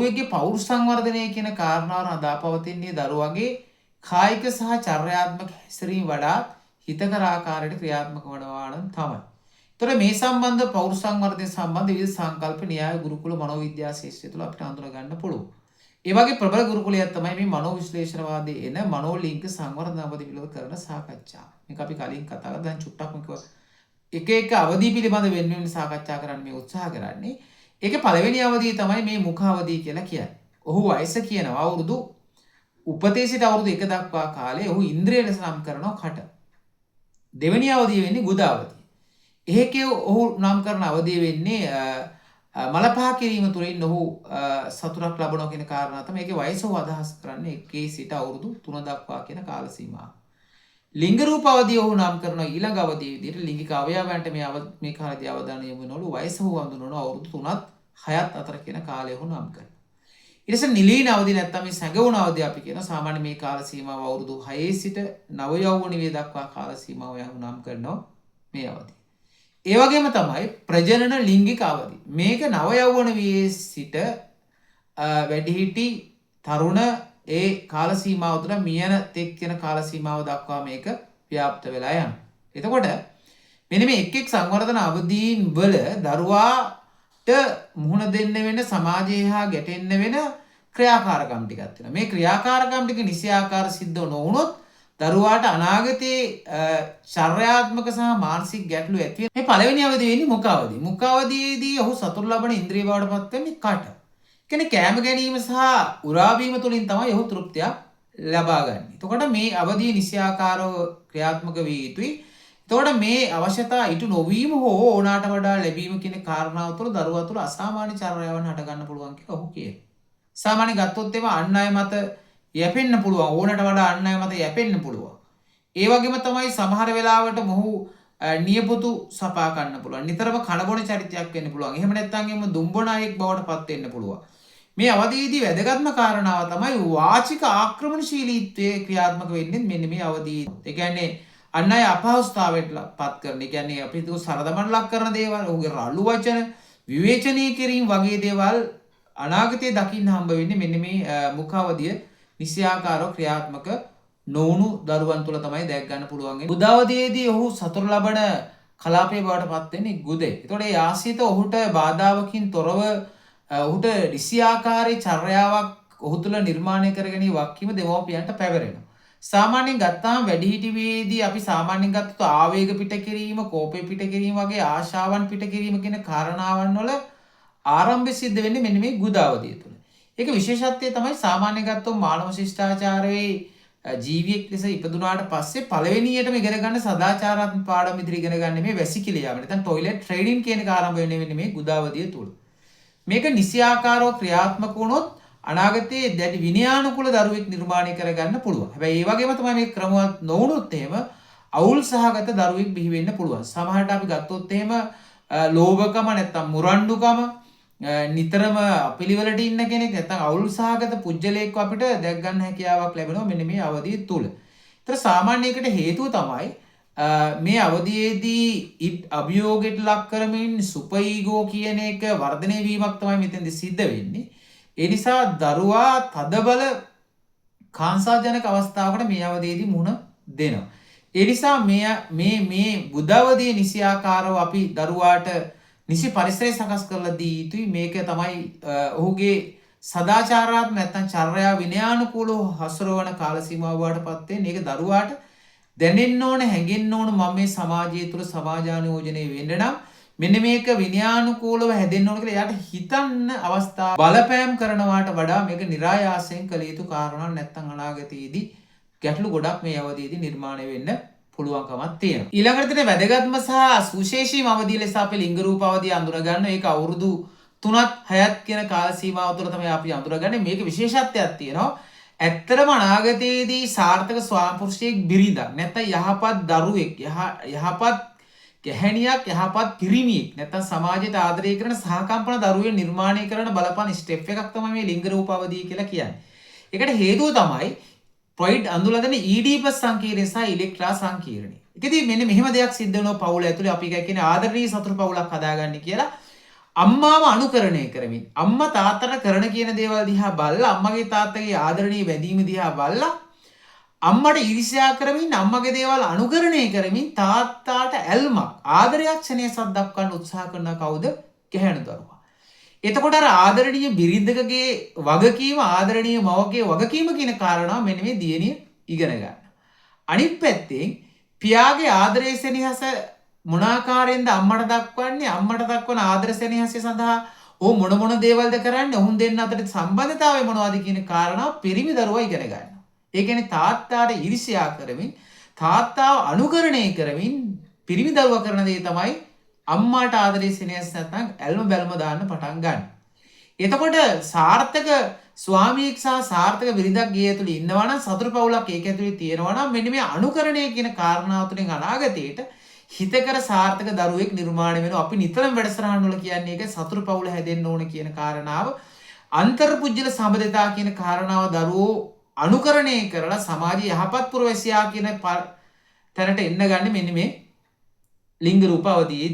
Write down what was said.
දරුවෙක්ගේ පෞරුෂ සංවර්ධනය කියන කාරණාව හදාපවතින්නේ දරුවගේ කායික සහ චර්යාත්මක හැසිරීම වඩා හිතකර ආකාරයට ක්‍රියාත්මක වනවා නම් තමයි. ඒතර මේ සම්බන්ධ පෞරුෂ සංවර්ධනය සම්බන්ධ විවිධ සංකල්ප න්‍යාය ගුරුකුල මනෝවිද්‍යා ශාස්ත්‍රය තුළ අපිට හඳුනා ගන්න පුළුවන්. ඒ වගේ ප්‍රබල ගුරුකුලයක් තමයි මේ මනෝ විශ්ලේෂණවාදී එන මනෝලිංග සංවර්ධන අවධි පිළිබඳ කරන සාකච්ඡා. මේක අපි කලින් කතා කරලා දැන් චුට්ටක් මේක එක එක අවධි පිළිබඳ වෙන වෙන සාකච්ඡා කරන්න මේ උත්සාහ කරන්නේ. ඒකේ පළවෙනි අවධිය තමයි මේ මුඛ අවධිය කියලා කියන්නේ. ඔහු වයස කියනවා අවුරුදු උපතේ සිට අවුරුදු 1 දක්වා කාලේ ඔහු ඉන්ද්‍රිය ලෙස නම් කරනවා කට. දෙවෙනි අවධිය වෙන්නේ ගුද අවධිය. එහෙකේ ඔහු නම් කරන අවධිය වෙන්නේ මලපහ කිරීම තුළින් ඔහු සතුටක් ලබනවා කියන කාරණා තමයි. ඒකේ වයස ඔහු අදහස් කරන්නේ 1 සිට අවුරුදු 3 දක්වා කියන කාල සීමාව. ලිංග රූප අවධිය ඔහු නම් කරන ඊළඟ අවධිය විදිහට ලිංගික අවයවයන්ට මේ කාලේදී අවධානය යොමු වෙනවලු වයස ඔහු හඳුන්වනවා අවුරුදු 3ත් 6ත් අතර කියන කාලය ඔහු නම් කරනවා. ඊට පස්සේ නිලීන අවධිය නැත්නම් මේ සැඟවුණ අවධිය අපි කියන සාමාන්‍ය මේ කාල සීමාව අවුරුදු 6 සිට නව යෞවන විය දක්වා කාල සීමාව යහු නම් කරනවා මේ අවධිය. ඒ වගේම තමයි ප්‍රජනන ලිංගික අවධිය. මේක නව යෞවන වියේ සිට වැඩිහිටි තරුණ ඒ කාල සීමාව තුළ මියන තෙක් කියන කාල සීමාව දක්වා මේක ව්‍යාප්ත වෙලා යනවා. එතකොට මෙන්න මේ එක් එක් සංවර්ධන අවධීන් වල දරුවාට මුහුණ දෙන්න වෙන සමාජයේ හා ගැටෙන්න වෙන ක්‍රියාකාරකම් ටිකක් තියෙනවා. මේ ක්‍රියාකාරකම් ටික නිසියාකාර සිද්ධ නොවුනොත් දරුවාට අනාගතයේ ශාරීරික සහ මානසික ගැටලු ඇති වෙනවා. මේ පළවෙනි අවධිය වෙන්නේ මුඛ අවධිය. මුඛ අවධියේදී ඔහු සතුට ලබන ඉන්ද්‍රිය බවට පත් වෙන්නේ කට. කියන්නේ කෑම ගැනීම සහ උරාවීම තුළින් තමයි ඔහු තෘප්තිය ලබා ගන්න. එතකොට මේ අවධිය නිසියාකාරව ක්‍රියාත්මක විය යුතුයි. එතකොට මේ අවශ්‍යතා ඉටු නොවීම හෝ ඕනාට වඩා ලැබීම කියන කාරණාව තුළ දරුවා තුළ අසාමාන්‍ය චර්යාවන් හට ගන්න පුළුවන් කියලා ඔහු කියනවා. සාමාන්‍ය ගත්තොත් ඒවා අන් අය මත යැපෙන්න පුළුවන්. ඕනට වඩා අන් අය මත යැපෙන්න පුළුවන්. ඒ වගේම තමයි සමහර වෙලාවට මොහු නියපොතු සපා ගන්න පුළුවන්. නිතරම කනබොන චරිතයක් වෙන්න පුළුවන්. එහෙම නැත්නම් එම දුම්බනායෙක් බවට පත් වෙන්න පුළුවන්. මේ අවධියේදී වැදගත්ම කාරණාව තමයි වාචික ආක්‍රමණශීලීත්වයේ ක්‍රියාත්මක වෙන්නේ මෙන්න මේ අවධියේ. ඒ කියන්නේ අන් අය අපහසුතාවයට පත් කරන. ඒ කියන්නේ අපි හිතුව සරදමන ලක් කරන දේවල්, ඔහුගේ රළු වචන, විවේචනීය කිරීම වගේ දේවල් අනාගතයේ දකින්න හම්බ වෙන්නේ මෙන්න මේ මුඛ අවධිය නිසියාකාරව ක්‍රියාත්මක නොවුණු දරුවන් තුළ තමයි දැක් ගන්න පුළුවන්. ගුද අවධියේදී ඔහු සතුට ලබන කලාපයේ බවට පත් වෙන්නේ ගුදේ. ඒතකොට ඒ ආසිත ඔහුට බාධාවකින් තොරව ඔහුට නිසියාකාරී චර්යාවක් ඔහු තුළ නිර්මාණය කරගෙන වක්කීම දෙමව්පියන්ට පැවරෙනවා. සාමාන්‍යයෙන් ගත්තාම වැඩිහිටි වේදී අපි සාමාන්‍යයෙන් ගත්තොත් ආවේග පිට කිරීම, කෝපය පිට කිරීම වගේ ආශාවන් පිට කිරීම කියන කාරණාවන් වල ආරම්භය සිද්ධ වෙන්නේ මෙන්න මේ ගුද අවධිය තුළ. ඒක විශේෂත්වය තමයි සාමාන්‍යයෙන් ගත්තොත් මානව ශිෂ්ටාචාරයේ ජීවියෙක් ලෙස ඉපදුනාට පස්සේ පළවෙනියටම ඉගෙන ගන්න සදාචාරාත්මක පාඩම් ඉදිරි ඉගෙන ගන්න මේ වැසිකිළිය යාම. නැත්නම් টয়ලට් ට්‍රේනින් කියන එක ආරම්භ වෙන්නේ මෙන්න මේ ගුද අවධිය තුළ. මේක නිසියාකාරව ක්‍රියාත්මක වුණොත් අනාගතයේ දැඩි විනයානුකූල දරුවෙක් නිර්මාණය කරගන්න පුළුවන්. හැබැයි ඒ වගේම තමයි මේ ක්‍රමවත් නොවුනොත් එහෙම අවුල් සහගත දරුවෙක් බිහි වෙන්න පුළුවන්. සමහරට අපි ගත්තොත් එහෙම ලෝභකම නැත්තම් මුරණ්ඩුකම නිතරම අපිලිවලට ඉන්න කෙනෙක් නැත්තම් අවුල් සහගත පුජ්‍යලයක් අපිට දැක් ගන්න හැකියාවක් ලැබෙනවා මෙන්න මේ අවධිය තුල. ඒතර සාමාන්‍යයකට හේතුව තමයි මේ අවධියේදී අභියෝගයට ලක් කරමින් සුපර් ඊගෝ කියන එක වර්ධනය වීමක් තමයි මෙතෙන්දී සිද්ධ වෙන්නේ. ඒ නිසා දරුවා තදබල කාංසාජනක අවස්ථාවකට මේ අවධියේදී මුහුණ දෙනවා. ඒ නිසා මේ බුද්ධ අවධියේ නිසියාකාරව අපි දරුවාට නිසි පරිසරය සකස් කරලා දී යුතුයි. මේක තමයි ඔහුගේ සදාචාරාත්මක නැත්නම් චර්යා විනයානුකූලව හසුරවන කාල සීමාව වලට පත් වෙන්නේ. ඒක දරුවාට දැනෙන්න ඕන, හැඟෙන්න ඕන මම මේ සමාජය තුළ සමාජානුයෝජනය වෙන්න නම් මෙන්න මේක විනයානුකූලව හැදෙන්න ඕන කියලා එයාට හිතන්න අවස්ථාව බලපෑම් කරනවාට වඩා මේක નિરાයාසයෙන් කළ යුතු කාරණා. නැත්නම් අනාගතයේදී ගැටලු ගොඩක් මේ අවධියේදී නිර්මාණය වෙන්න පුළුවන්කමක් තියෙනවා. ඊළඟට තියෙන වැදගත්ම සහ සුවිශේෂීම අවධිය ලෙස අපි ලිංග රූප අවධිය අඳුර ගන්න. ඒක අවුරුදු 3ත් 6ත් කියන කාල සීමාව තුළ තමයි අපි අඳුරගන්නේ. මේක විශේෂත්වයක් තියෙනවා. ඇත්තටම අනාගතයේදී සාර්ථක ස්වාමිපුරුෂයෙක් බිරිඳක් නැත්නම් යහපත් දරුවෙක් යහපත් ගැහැණියක් යහපත් පිරිමියෙක් නැත්නම් සමාජයට ආදරය කරන සහකම්පන දරුවෙක් නිර්මාණය කරන බලපන් ස්ටෙප් එකක් තමයි මේ ලිංග රූප අවධිය කියලා කියන්නේ. ඒකට හේතුව තමයි ෆ්‍රොයිඩ් අඳුරලා දෙන ඊඩීපස් සංකීර්ණය සහ ඉලෙක්ට්‍රා සංකීර්ණය. ඒකදී මෙන්න මෙහෙම දෙයක් සිද්ධ වෙනවා පවුල ඇතුලේ අපි කියන්නේ ආදරණීය සතුරු පවුලක් හදාගන්න කියලා. අම්මාව අනුකරණය කරමින් අම්මා තාත්තට කරන කියන දේවල් දිහා බලලා අම්මගේ තාත්තගේ ආදරණීය බැඳීම දිහා බලලා අම්මට ඊර්ෂ්‍යා කරමින් අම්මගේ දේවල් අනුකරණය කරමින් තාත්තාට ඇල්මක් ආදරයක් ස්නේහයක් දක්වන්න උත්සාහ කරන කවුද? ගැහැණු දරුවා. එතකොට අර ආදරණීය බිරිඳකගේ වගකීම ආදරණීය මවගේ වගකීම කියන කාරණාව මෙන්න මේ දියණිය ඉගෙන ගන්න. අනිත් පැත්තෙන් පියාගේ ආදරය සෙනෙහස මොන ආකාරයෙන්ද අම්මට දක්වන්නේ? අම්මට දක්වන ආදර සෙනෙහස සඳහා ඔහු මොන දේවල්ද කරන්නේ? ඔවුන් දෙන්න අතර සම්බන්ධතාවය මොනවද කියන කාරණාව පිරිමි දරුවා ඉගෙන ගන්නවා. ඒ කියන්නේ තාත්තාට ඊර්ෂ්‍යා කරමින් තාත්තාව අනුකරණය කරමින් පිරිමි දරුවා කරන දේ තමයි අම්මාට ආදරේ සෙනෙහස නැත්නම් ඇල්ම බැල්ම දාන්න පටන් ගන්න. එතකොට සාර්ථක ස්වාමියෙක් සහ සාර්ථක බිරිඳක් ගේ ඇතුළේ ඉන්නවා නම් සතුරු පවුලක් ඒක ඇතුළේ තියෙනවා නම් මෙන්න මේ අනුකරණය කියන කාරණාව තුළින් අනාගතයේට හිතකර සාර්ථක දරුවෙක් නිර්මාණය වෙනවා. අපි නිතරම වැඩසටහන් වල කියන්නේ ඒක සතුරු පවුල හැදෙන්න ඕන කියන කාරණාව. අන්තර්පුජ්‍යල සම්බන්ධතා කියන කාරණාව දරුවෝ අනුකරණය කරලා සමාජයේ යහපත් පුරවැසියා කියන තැනට එන්න ගන්න මෙන්න මේ ලිංග රූප අවදී.